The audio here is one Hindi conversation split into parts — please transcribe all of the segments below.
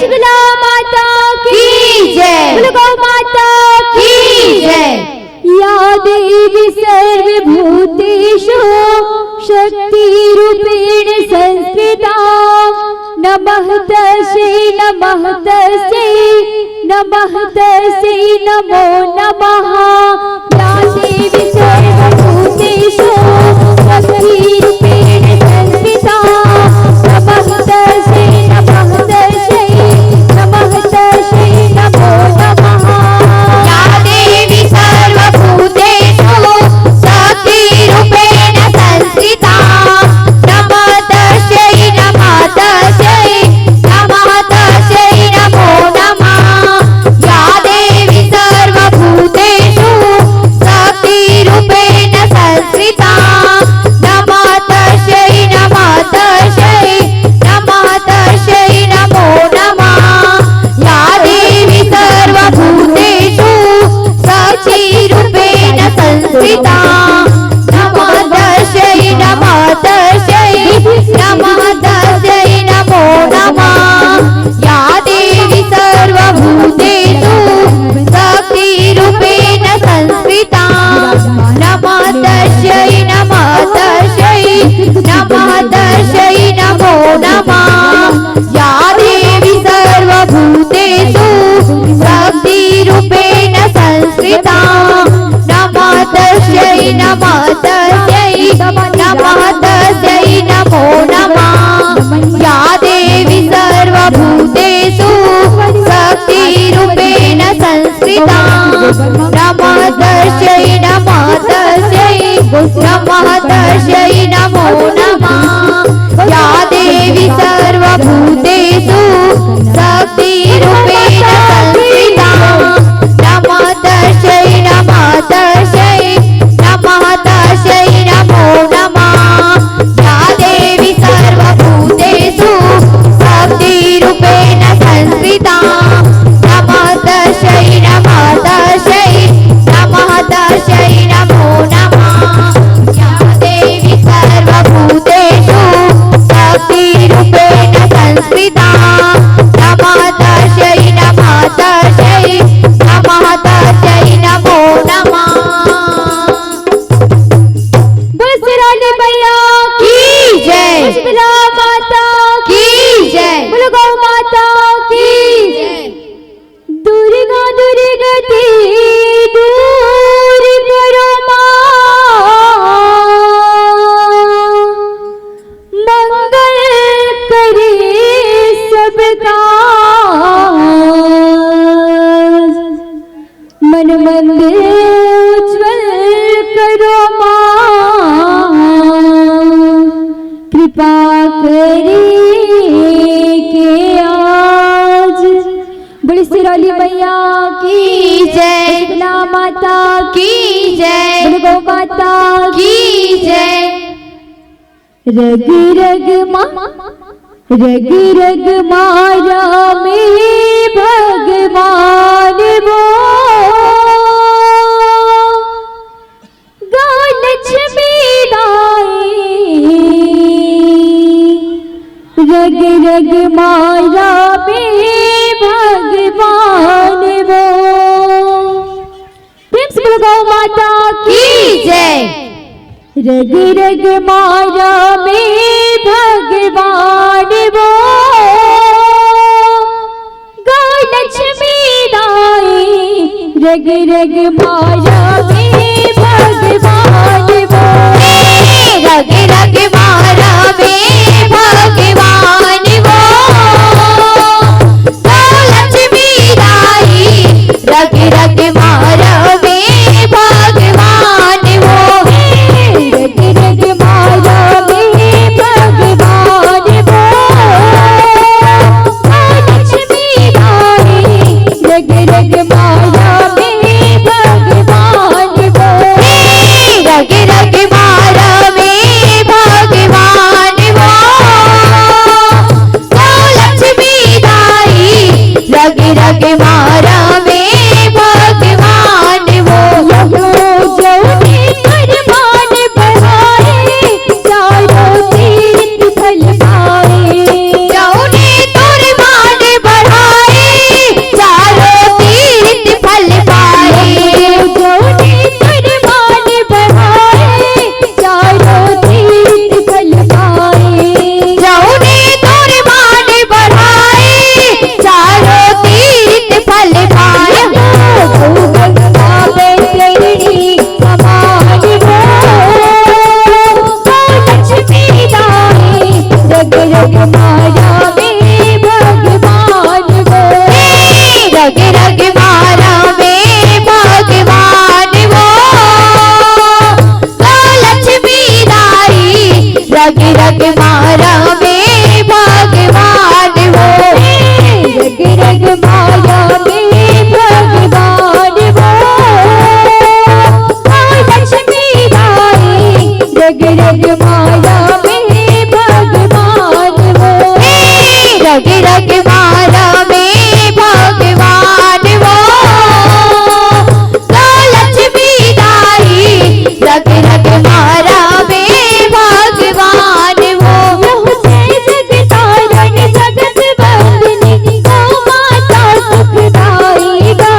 शीतला माता की जय, गौ माता की जय। या देवी सर्वभूतेषु शक्तिरूपेण संस्थिता नमः तस्यै नमः तस्यै नमः तस्यै नमो नमः। या देवी सर्वभूतेषु शक्तिरूपेण संस्थिता नमः तस्यै नमः तस्यै नमः तस्यै नमो नमः। या देवी सर्वभूतेषु शक्तिरूपेण संस्थिता नमः तस्यै नमः तस्यै नमः तस्यै नमो नमः। या देवी सर्वभूतेषु शक्तिरूपेण संस्थिता नमः तस्यै नमः तस्यै नमः तस्यै नमो नमः। या देवी सर्वभूतेषु शक्तिरूपेण संस्थिता नमः तस्यै नमः तस्यै नमः तस्यै नमो नमः। या देवी सर्वभूतेषु शक्तिरूपेण संस्थिता नमः तस्यै नमः तस्यै नमः तस्यै नमो नमः। या देवी सर्वभूतेषु शक्तिरूपेण संस्थिता नमः तस्यै नमः तस्यै नमः तस्यै नमो नमः। या देवी सर्वभूतेषु शक्तिरूपेण संस्थिता नमः तस्यै नमः तस्यै नमः तस्यै नमो नमः। या देवी सर्वभूतेषु शक्तिरूपेण संस्थिता नमः तस्यै नमः तस्यै नमः तस्यै नमो नमः। या देवी सर्वभूतेषु शक्तिरूपेण संस्थिता नमः तस्यै नमः तस्यै नमः तस्यै नमो नमः। या देवी सर्वभूतेषु शक्तिरूपेण संस्थिता नमः तस्यै नमः तस्यै नमः तस्यै नमो नमः। बसराली मैया की जय, शीतला माता की जय, गौ माता की जय। दुर्गा दुर्गति दूर करो माँ, मंगल करे सबका मन मंदिर उज्ज्वल करो माँ, कृपा करे के आज। बड़ी सिरोली मैया की जय, शीतला माता की जय, गौ माता की जय। रग रग माया में भगवान वो गा लक्ष्मी दाई। रग रग माया में भगवान वो। प्रेम से बोलो गौ माता की जय। रग रग माया में भगवान वो गा लक्ष्मी दाई। रग रग माया में भगवान वो, रग रग माया में भगवान वो गा लक्ष्मी दाई। रग रग माया में भगवान वो, रग रग माया में भगवान वो लक्ष्मी दाई। रग रग माया में भगवान वो, रग रग माया में भगवान वो लक्ष्मी दाई। रग रग माया में भगवान वो। चारों तीर्थ फल पाए, जाओ ने तुरमान बढ़ाए। रग रग माया में भगवान वो, रग रग माया में भगवान वो, लक्ष्मी रानी रग रग माया में भगवान वो, रग रग माया में भगवान वो, लक्ष्मी रानी रग रग माया में भगवान वो, जय जगतारण जगत बंदनी गौ माता सुखदायिका,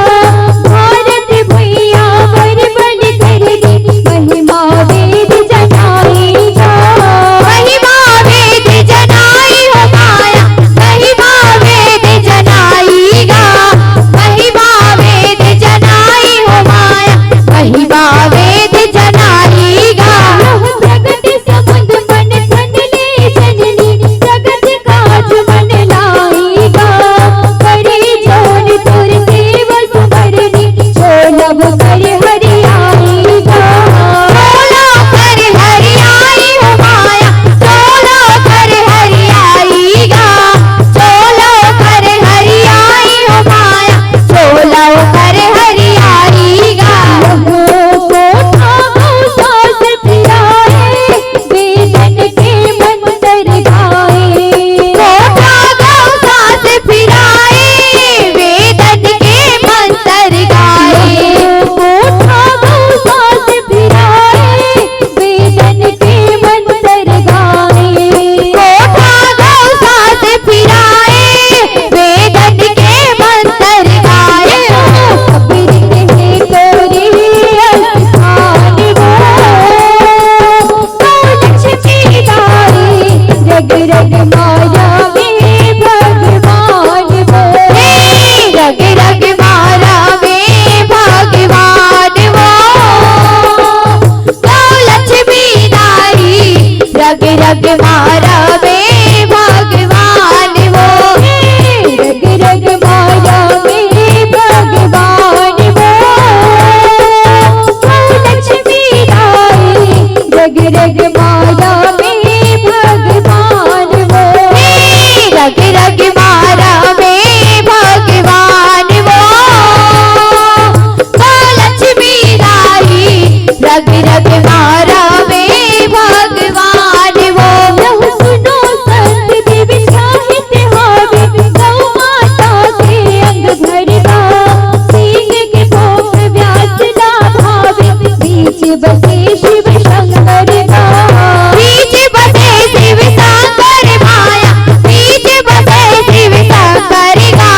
भारत भैया वर बन कर दी महिमा वेद जनाईगा, महिमा वेद जनाई हो माया, महिमा वेद जनाईगा, महिमा वेद जनाई हो माया, महिमा वेद जनाईगा, प्रगति समुद्र मन धन ले जननी जगत काज मन लाईगा, करे जोन तुर सेव सुमरनी चोलव कर हरियाईगा, चोलो कर हरियाई हो माया, चोलो कर हरियाईगा, चोलो कर हरियाई हो माया, चोलो कर हरियाईगा, कोठा सास फिराए वेदन के मंत्र गाए, कोठा सास फिराए वेदन के मंत्र गाए, कोठा सास फिराए वेदन के मंत्र गाए, कोठा सास फिराए वेदन के मंत्र गाए, कबीर कहे तोरे अस्थान वो, लक्ष्मी रानी रग रग माया में भगवान वो, रग रग माया में भगवान वो, लक्ष्मी रानी रग रग माया में भगवान वो, रग रग माया में भगवान वो, लक्ष्मी रानी रग रग माया में भगवान वो, रग रग माया में भगवान वो, लक्ष्मी रानी रग रग माया में भगवान वो, सुनो संत देवी साहित हावे गौ माता के अंग भरवा, सिंह के भोग व्यास ना भावे, बीच बसे शिव शंकर का, बीच बसे शिव शंकर माया, बीच बसे शिव शंकर का,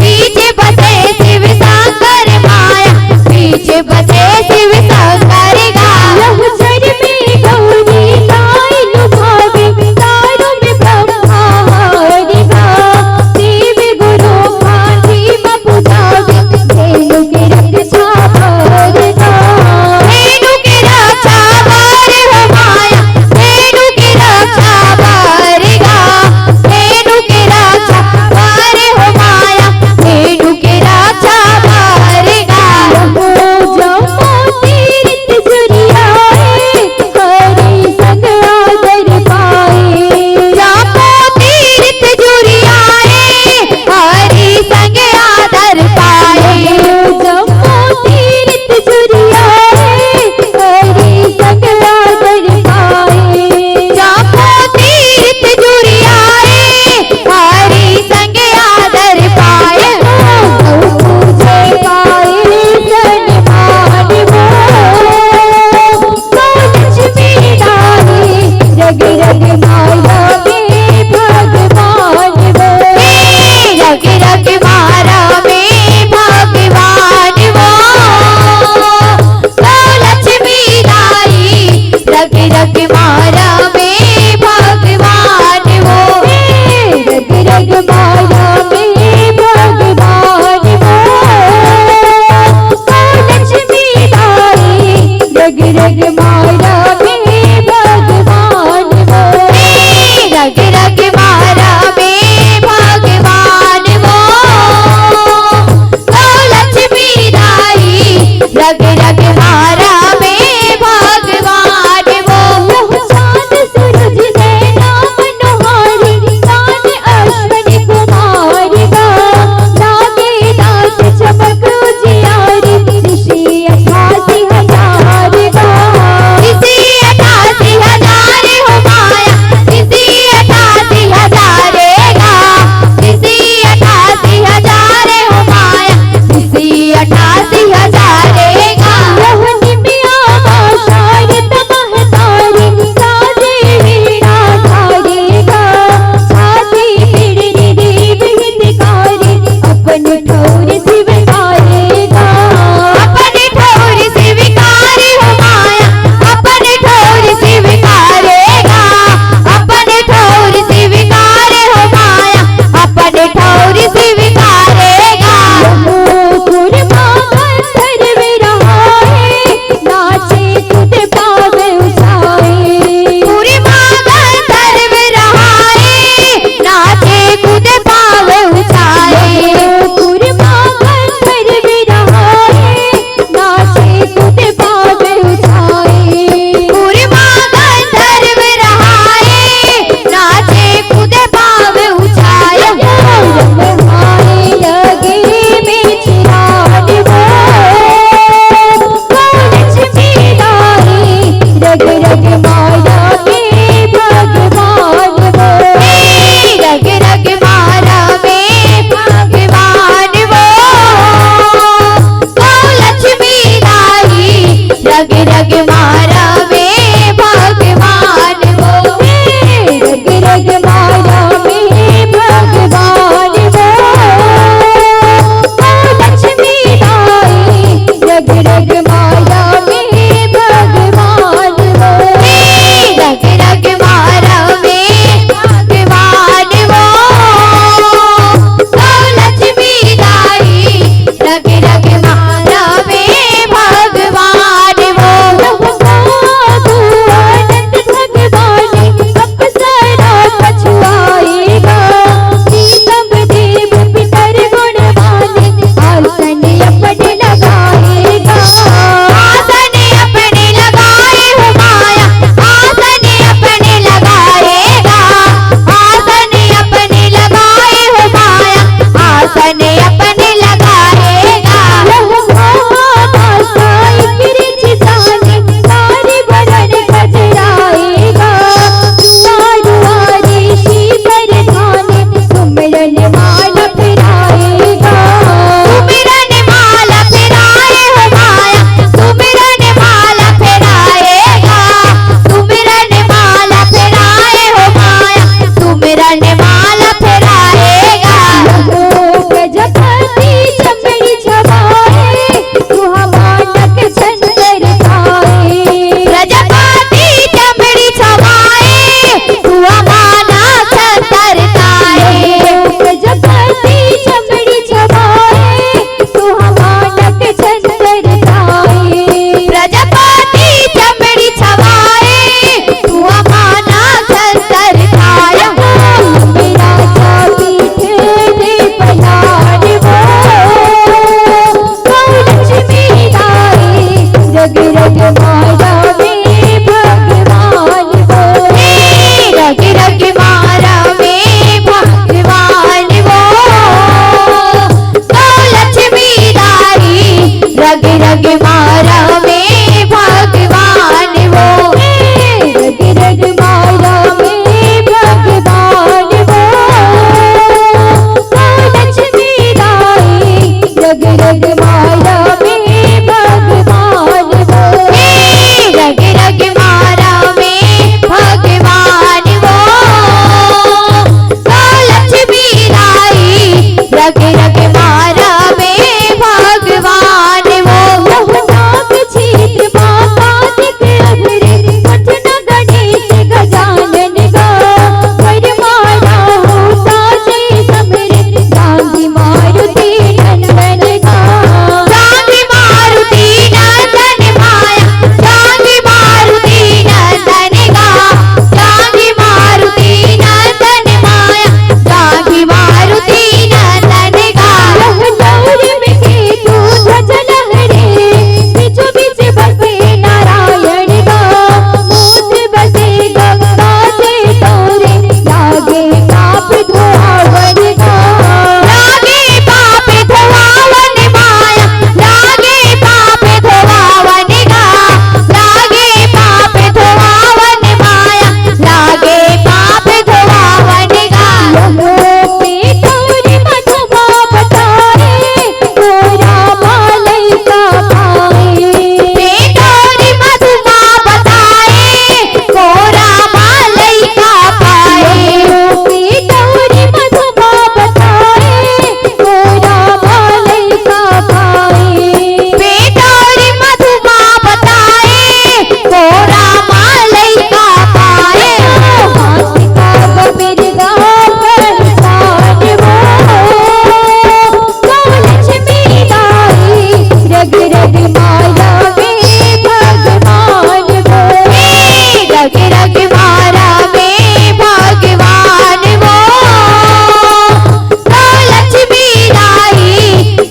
बीच बसे शिव शंकर माया, बीच बसे शिव शंकर का, लहचर में गौरी गाय लुभावे, तारों में ब्रह्मा हरिगा, देव गुरु गांधी बपुजावे, धेनु की रक्षा भरगा, धेनु की रक्षा भर हो माया, धेनु की रक्षा भरगा, धेनु की रक्षा भर हो माया, धेनु की रक्षा भरगा, जम्मू तीर्थ जुरियाए हरि संग आदर पाए, जम्मू तीर्थ जुरियाए हरि संग आदर पाए, जम्मू तीर्थ जुरियाए हरि संग आदर पाए, जम्मू तीर्थ जुरियाए हरि संग आदर पाए, पूजे पाए सन्मान वो, लक्ष्मी रानी रग रग माया में भगवान वो, रग रग माया में भगवान वो, लक्ष्मी रानी रग रग माया में भगवान वो, रग रग माया में भगवान वो, लक्ष्मी रानी रग रग माया में भगवान वो, रग रग माया में भगवान वो, लक्ष्मी रानी रग रग माया में भगवान वो, चांद सूरज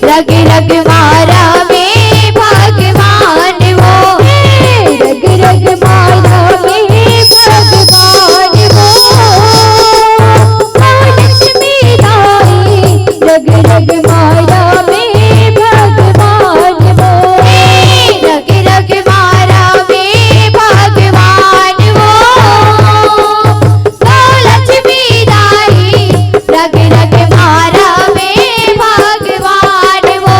रग रग मारा में भगवान वो, रग रग माया में भगवान वो, लक्ष्मी रानी रग रग माया में भगवान वो, रग रग मारा में भगवान वो, लक्ष्मी रानी रग रग मारा में भगवान वो।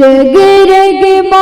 रग रग